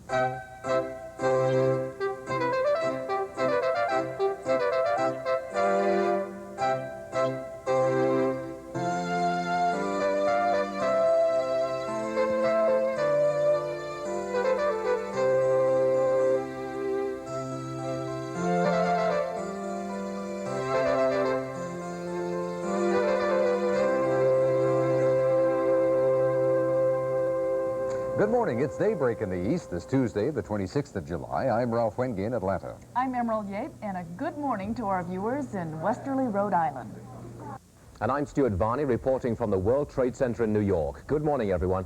Good morning. It's Daybreak in the East this Tuesday, the 26th of July. I'm Ralph Wenge in Atlanta. I'm Emerald Yates, and a good morning to our viewers in Westerly, Rhode Island. And I'm Stuart Varney reporting from the World Trade Center in New York. Good morning, everyone.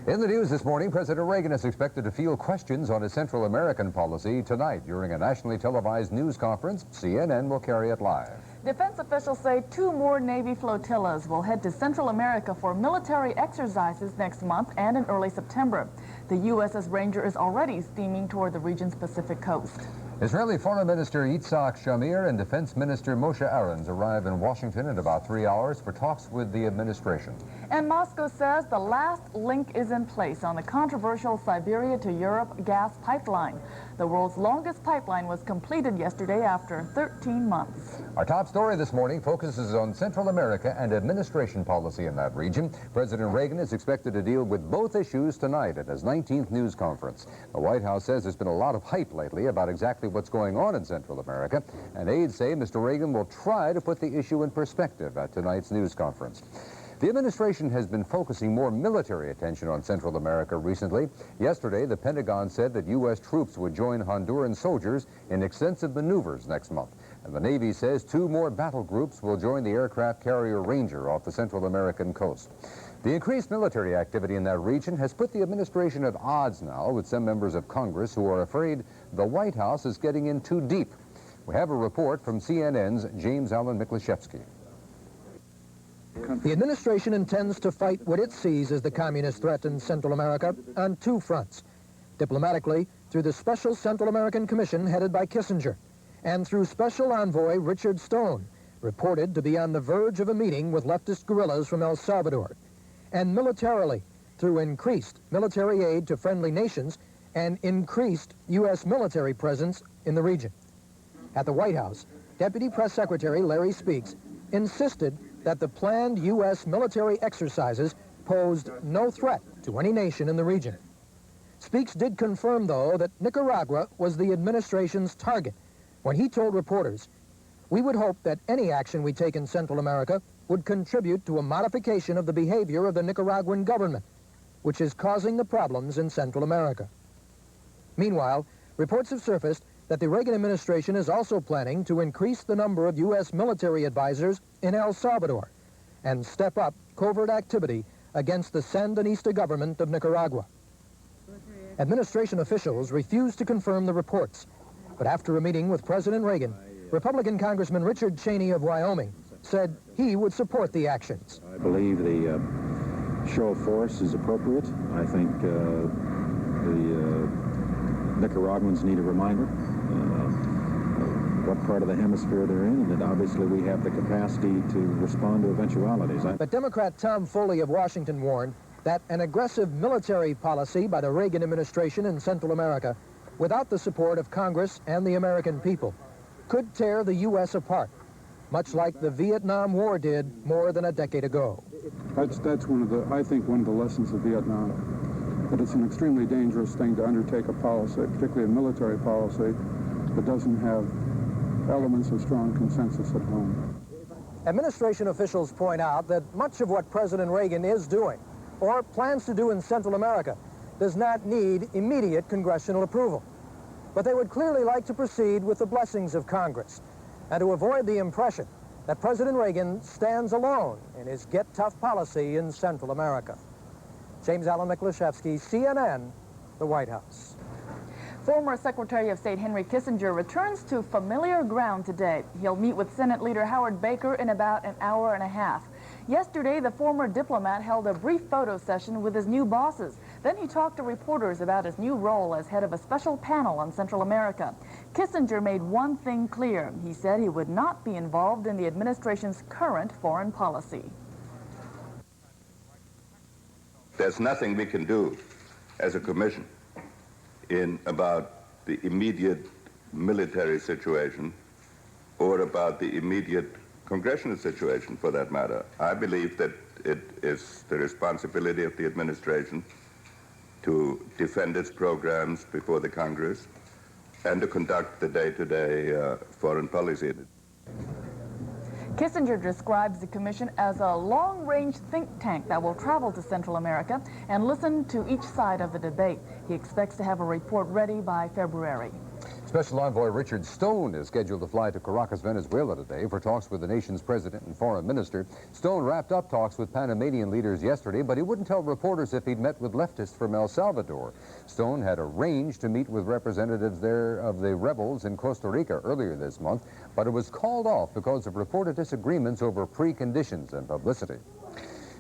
In the news this morning, President Reagan is expected to field questions on his Central American policy tonight during a nationally televised news conference. CNN will carry it live. Defense officials say 2 more Navy flotillas will head to Central America for military exercises next month and in early September. The USS Ranger is already steaming toward the region's Pacific coast. Israeli Foreign Minister Yitzhak Shamir and Defense Minister Moshe Aarons arrive in Washington in about 3 hours for talks with the administration. And Moscow says the last link is in place on the controversial Siberia to Europe gas pipeline. The world's longest pipeline was completed yesterday after 13 months. Our top story this morning focuses on Central America and administration policy in that region. President Reagan is expected to deal with both issues tonight at his 19th news conference. The White House says there's been a lot of hype lately about exactly what's going on in Central America, and aides say Mr. Reagan will try to put the issue in perspective at tonight's news conference. The administration has been focusing more military attention on Central America recently. Yesterday, the Pentagon said that U.S. troops would join Honduran soldiers in extensive maneuvers next month. And the Navy says 2 more battle groups will join the aircraft carrier Ranger off the Central American coast. The increased military activity in that region has put the administration at odds now with some members of Congress who are afraid the White House is getting in too deep. We have a report from CNN's James Alan Miklashevsky. The administration intends to fight what it sees as the communist threat in Central America on 2 fronts. Diplomatically, through the Special Central American Commission headed by Kissinger, and through Special Envoy Richard Stone, reported to be on the verge of a meeting with leftist guerrillas from El Salvador. And militarily, through increased military aid to friendly nations and increased U.S. military presence in the region. At the White House, Deputy Press Secretary Larry Speakes insisted that the planned U.S. military exercises posed no threat to any nation in the region. Speakes did confirm, though, that Nicaragua was the administration's target when he told reporters, "We would hope that any action we take in Central America would contribute to a modification of the behavior of the Nicaraguan government, which is causing the problems in Central America." Meanwhile, reports have surfaced that the Reagan administration is also planning to increase the number of U.S. military advisors in El Salvador and step up covert activity against the Sandinista government of Nicaragua. Administration officials refused to confirm the reports, but after a meeting with President Reagan, Republican Congressman Richard Cheney of Wyoming said he would support the actions. I believe the show of force is appropriate. I think the Nicaraguans need a reminder what part of the hemisphere they're in, and that obviously we have the capacity to respond to eventualities. But Democrat Tom Foley of Washington warned that an aggressive military policy by the Reagan administration in Central America, without the support of Congress and the American people, could tear the U.S. apart, much like the Vietnam War did more than a decade ago. That's one of the, I think, one of the lessons of Vietnam, that it's an extremely dangerous thing to undertake a policy, particularly a military policy, that doesn't have elements of strong consensus at home. Administration officials point out that much of what President Reagan is doing, or plans to do in Central America, does not need immediate congressional approval. But they would clearly like to proceed with the blessings of Congress, and to avoid the impression that President Reagan stands alone in his get-tough policy in Central America. James Alan Miklashevsky, CNN, the White House. Former Secretary of State Henry Kissinger returns to familiar ground today. He'll meet with Senate Leader Howard Baker in about an hour and a half. Yesterday, the former diplomat held a brief photo session with his new bosses. Then he talked to reporters about his new role as head of a special panel on Central America. Kissinger made one thing clear. He said he would not be involved in the administration's current foreign policy. There's nothing we can do as a commission about the immediate military situation or about the immediate congressional situation, for that matter. I believe that it is the responsibility of the administration to defend its programs before the Congress and to conduct the day-to-day foreign policy. Kissinger describes the commission as a long-range think tank that will travel to Central America and listen to each side of the debate. He expects to have a report ready by February. Special Envoy Richard Stone is scheduled to fly to Caracas, Venezuela today for talks with the nation's president and foreign minister. Stone wrapped up talks with Panamanian leaders yesterday, but he wouldn't tell reporters if he'd met with leftists from El Salvador. Stone had arranged to meet with representatives there of the rebels in Costa Rica earlier this month, but it was called off because of reported disagreements over preconditions and publicity.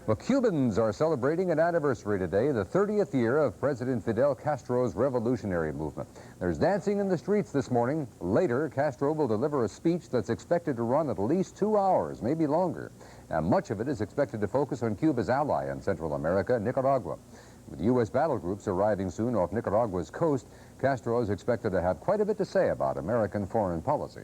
Well, Cubans are celebrating an anniversary today, the 30th year of President Fidel Castro's revolutionary movement. There's dancing in the streets this morning. Later, Castro will deliver a speech that's expected to run at least 2 hours, maybe longer. And much of it is expected to focus on Cuba's ally in Central America, Nicaragua. With U.S. battle groups arriving soon off Nicaragua's coast, Castro is expected to have quite a bit to say about American foreign policy.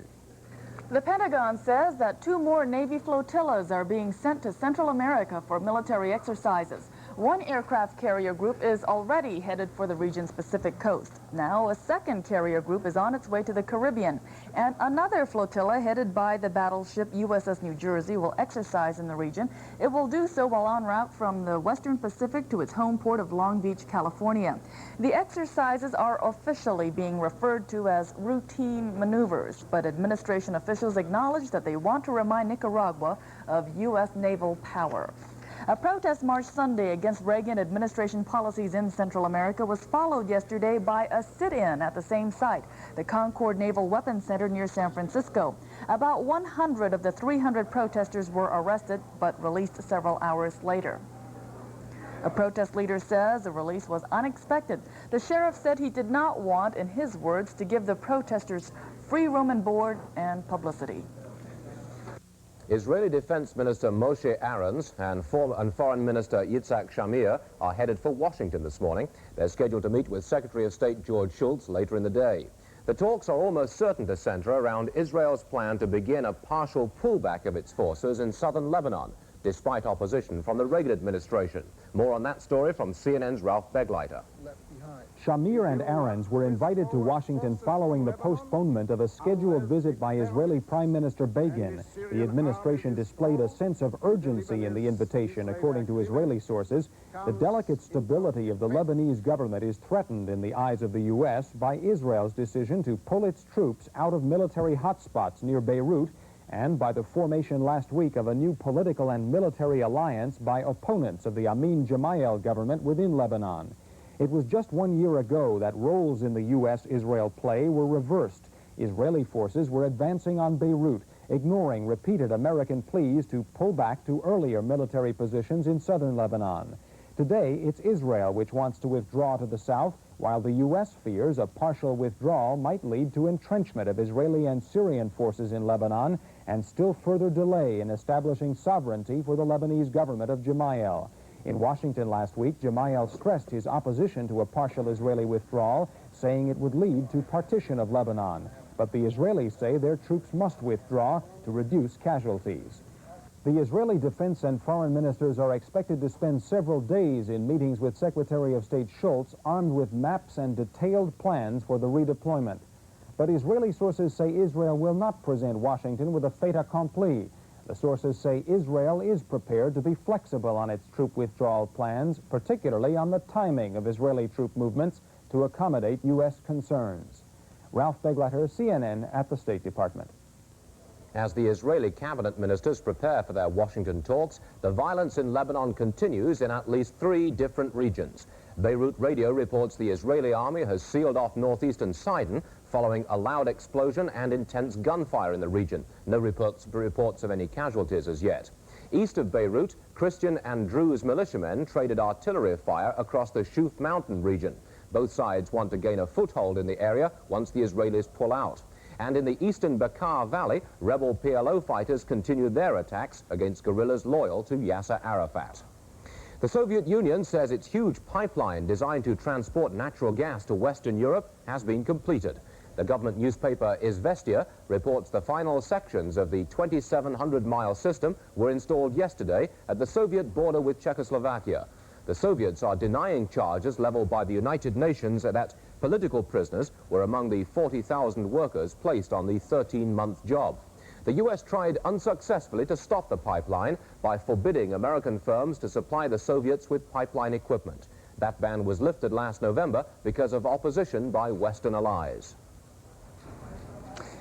The Pentagon says that 2 more Navy flotillas are being sent to Central America for military exercises. One aircraft carrier group is already headed for the region's Pacific coast. Now, a second carrier group is on its way to the Caribbean. And another flotilla headed by the battleship USS New Jersey will exercise in the region. It will do so while en route from the Western Pacific to its home port of Long Beach, California. The exercises are officially being referred to as routine maneuvers, but administration officials acknowledge that they want to remind Nicaragua of U.S. naval power. A protest march Sunday against Reagan administration policies in Central America was followed yesterday by a sit-in at the same site, the Concord Naval Weapons Center near San Francisco. About 100 of the 300 protesters were arrested but released several hours later. A protest leader says the release was unexpected. The sheriff said he did not want, in his words, to give the protesters free room and board and publicity. Israeli Defense Minister Moshe Aarons and Foreign Minister Yitzhak Shamir are headed for Washington this morning. They're scheduled to meet with Secretary of State George Shultz later in the day. The talks are almost certain to center around Israel's plan to begin a partial pullback of its forces in southern Lebanon, despite opposition from the Reagan administration. More on that story from CNN's Ralph Begleiter. Shamir and Aarons were invited to Washington following the postponement of a scheduled visit by Israeli Prime Minister Begin. The administration displayed a sense of urgency in the invitation, according to Israeli sources. The delicate stability of the Lebanese government is threatened in the eyes of the U.S. by Israel's decision to pull its troops out of military hotspots near Beirut and by the formation last week of a new political and military alliance by opponents of the Amin Gemayel government within Lebanon. It was just 1 year ago that roles in the U.S.-Israel play were reversed. Israeli forces were advancing on Beirut, ignoring repeated American pleas to pull back to earlier military positions in southern Lebanon. Today, it's Israel which wants to withdraw to the south, while the U.S. fears a partial withdrawal might lead to entrenchment of Israeli and Syrian forces in Lebanon and still further delay in establishing sovereignty for the Lebanese government of Gemayel. In Washington last week, Gemayel stressed his opposition to a partial Israeli withdrawal, saying it would lead to partition of Lebanon. But the Israelis say their troops must withdraw to reduce casualties. The Israeli defense and foreign ministers are expected to spend several days in meetings with Secretary of State Shultz, armed with maps and detailed plans for the redeployment. But Israeli sources say Israel will not present Washington with a fait accompli. The sources say Israel is prepared to be flexible on its troop withdrawal plans, particularly on the timing of Israeli troop movements to accommodate U.S. concerns. Ralph Begleiter, CNN at the State Department. As the Israeli cabinet ministers prepare for their Washington talks, the violence in Lebanon continues in at least 3 different regions. Beirut Radio reports the Israeli army has sealed off northeastern Sidon following a loud explosion and intense gunfire in the region. No reports of any casualties as yet. East of Beirut, Christian and Druze militiamen traded artillery fire across the Shuf mountain region. Both sides want to gain a foothold in the area once the Israelis pull out. And in the eastern Bekaa Valley, rebel PLO fighters continued their attacks against guerrillas loyal to Yasser Arafat. The Soviet Union says its huge pipeline designed to transport natural gas to Western Europe has been completed. The government newspaper Izvestia reports the final sections of the 2,700-mile system were installed yesterday at the Soviet border with Czechoslovakia. The Soviets are denying charges leveled by the United Nations that political prisoners were among the 40,000 workers placed on the 13-month job. The U.S. tried unsuccessfully to stop the pipeline by forbidding American firms to supply the Soviets with pipeline equipment. That ban was lifted last November because of opposition by Western allies.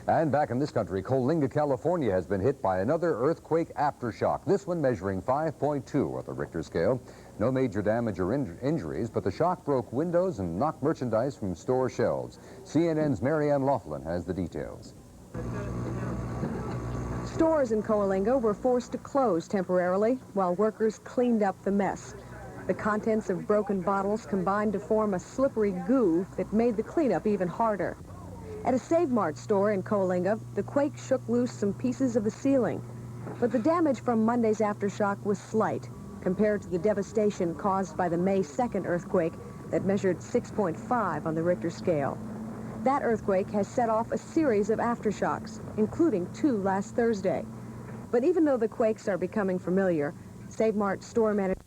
And back in this country, Coalinga, California has been hit by another earthquake aftershock, this one measuring 5.2 on the Richter scale. No major damage or injuries, but the shock broke windows and knocked merchandise from store shelves. CNN's Marianne Laughlin has the details. Stores in Coalinga were forced to close temporarily while workers cleaned up the mess. The contents of broken bottles combined to form a slippery goo that made the cleanup even harder. At a Save Mart store in Coalinga, the quake shook loose some pieces of the ceiling. But the damage from Monday's aftershock was slight compared to the devastation caused by the May 2nd earthquake that measured 6.5 on the Richter scale. That earthquake has set off a series of aftershocks, including 2 last Thursday. But even though the quakes are becoming familiar, Save Mart store manager